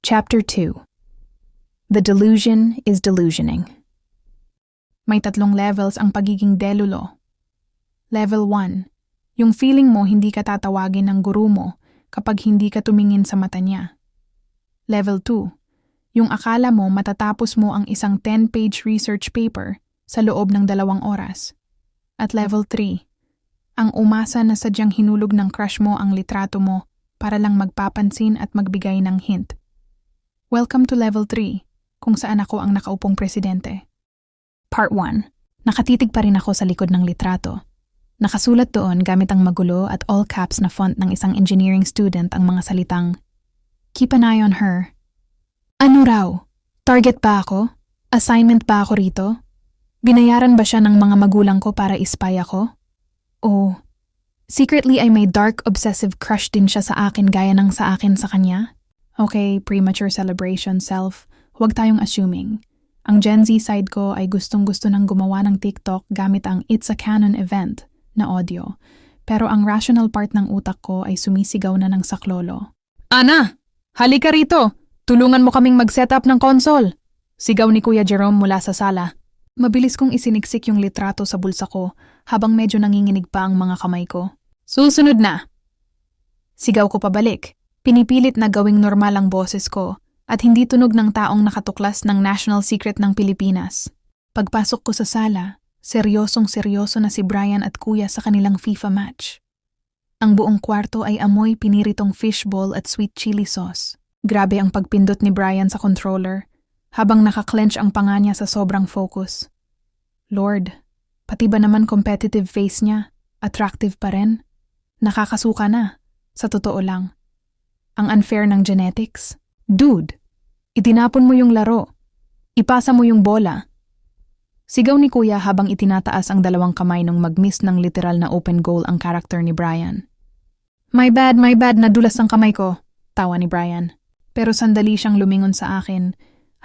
Chapter 2. The Delusion is Delusioning. May 3 levels ang pagiging delulo. Level 1. Yung feeling mo hindi ka tatawagin ng guru mo kapag hindi ka tumingin sa mata niya. Level 2. Yung akala mo matatapos mo ang isang 10-page research paper sa loob ng 2 oras. At level 3. Ang umasa na sadyang hinulog ng crush mo ang litrato mo para lang magpapansin at magbigay ng hint. Welcome to Level 3, kung saan ako ang nakaupong presidente. Part 1. Nakatitig pa rin ako sa likod ng litrato. Nakasulat doon gamit ang magulo at all caps na font ng isang engineering student ang mga salitang, "Keep an eye on her." Ano raw? Target ba ako? Assignment ba ako rito? Binayaran ba siya ng mga magulang ko para ispy ako? O, secretly ay may dark obsessive crush din siya sa akin gaya ng sa akin sa kanya? Okay, premature celebration self, huwag tayong assuming. Ang Gen Z side ko ay gustong-gusto nang gumawa ng TikTok gamit ang It's a Canon event na audio. Pero ang rational part ng utak ko ay sumisigaw na ng saklolo. "Ana, halika rito! Tulungan mo kaming mag-set up ng console!" Sigaw ni Kuya Jerome mula sa sala. Mabilis kong isiniksik yung litrato sa bulsa ko habang medyo nanginginig pa ang mga kamay ko. "Susunod na!" Sigaw ko pabalik. Pinipilit na gawing normal ang boses ko at hindi tunog ng taong nakatuklas ng national secret ng Pilipinas. Pagpasok ko sa sala, seryosong-seryoso na si Brian at Kuya sa kanilang FIFA match. Ang buong kwarto ay amoy piniritong fishball at sweet chili sauce. Grabe ang pagpindot ni Brian sa controller habang nakaklench ang panga niya sa sobrang focus. Lord, pati ba naman competitive face niya? Attractive pa rin? Nakakasuka na, sa totoo lang. Ang unfair ng genetics. Dude, itinapon mo yung laro. Ipasa mo yung bola. Sigaw ni Kuya habang itinataas ang 2 kamay nung mag-miss ng literal na open goal ang karakter ni Brian. My bad, nadulas ang kamay ko, tawa ni Brian. Pero sandali siyang lumingon sa akin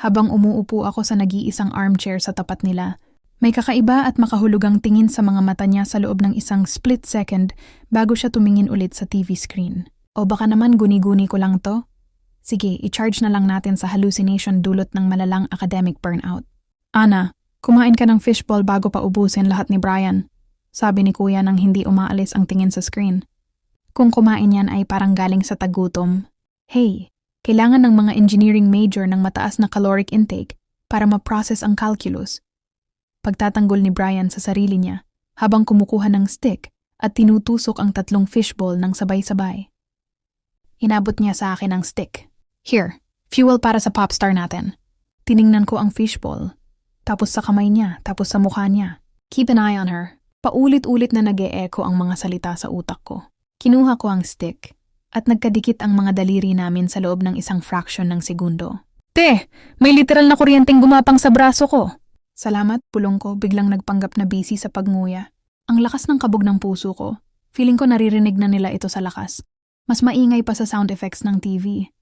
habang umuupo ako sa nag-iisang armchair sa tapat nila. May kakaiba at makahulugang tingin sa mga mata niya sa loob ng isang split second bago siya tumingin ulit sa TV screen. O baka naman guni-guni ko lang to? Sige, i-charge na lang natin sa hallucination dulot ng malalang academic burnout. "Ana, kumain ka ng fishball bago pa ubusin lahat ni Brian," sabi ni Kuya nang hindi umaalis ang tingin sa screen. Kung kumain yan ay parang galing sa tagutom. Hey, kailangan ng mga engineering major ng mataas na caloric intake para ma-process ang calculus. Pagtatanggol ni Brian sa sarili niya habang kumukuha ng stick at tinutusok ang 3 fishball ng sabay-sabay. Inabot niya sa akin ang stick. "Here, fuel para sa popstar natin." Tiningnan ko ang fishball. Tapos sa kamay niya, tapos sa mukha niya. "Keep an eye on her." Paulit-ulit na nag-e-echo ang mga salita sa utak ko. Kinuha ko ang stick at nagkadikit ang mga daliri namin sa loob ng isang fraction ng segundo. "Te, may literal na kuryenteng gumapang sa braso ko." "Salamat," pulong ko, biglang nagpanggap na busy sa pagnguya. Ang lakas ng kabog ng puso ko. Feeling ko naririnig na nila ito sa lakas. Mas maingay pa sa sound effects ng TV.